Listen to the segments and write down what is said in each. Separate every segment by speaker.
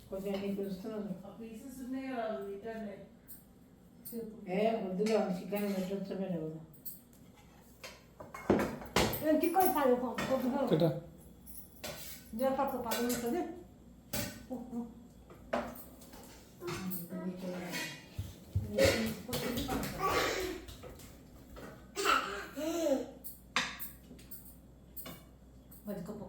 Speaker 1: కొంచెం నీకు తెలుస్తున్నాను వద్దుగా చికెన్ పెట్టొచ్చమే కదా చికెన్ జీరపప్పు పదవి ఉంటుంది బతుకపో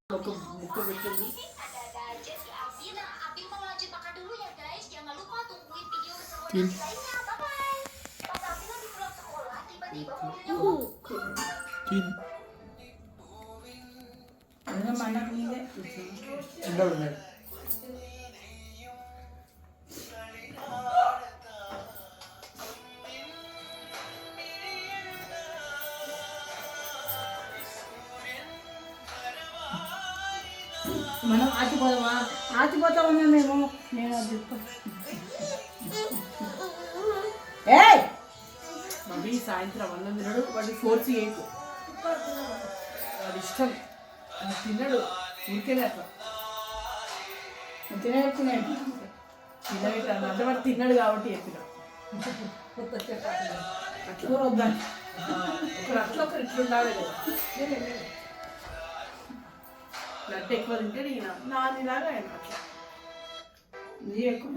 Speaker 2: Aku buka betul ni.
Speaker 3: Jadi Abi mau lanjut makan dulu ya guys. Jangan lupa tungguin video seru
Speaker 2: Tin.
Speaker 3: lainnya. Bye bye. Pas Abi lagi pulang sekolah, tiba-tiba mobilnya
Speaker 2: Tin.
Speaker 1: ada mana ni deh
Speaker 2: Enggak benar.
Speaker 1: మనం ఆచిపోతామన్నా మేము నేను అది ఏయ్
Speaker 2: mummy సాయంత్రం అన్నం తినడు వాడి force చేయకు వాడి ఇష్టం అది తినడు ఊరికేనే అట్లా
Speaker 1: తినేస్తున్నాడు
Speaker 2: తినబెట్టాను అంటే వాడు తిన్నాడు కాబట్టి చెప్పిన
Speaker 1: కూర వద్దాను
Speaker 2: ఒకరు అట్లా ఒకరు ఇట్లా ఉండాలి కదా లడ్డు ఎక్కువ తింటే నేను నాదిలాగా ఆయన అట్లా
Speaker 1: ఇది ఎక్కువ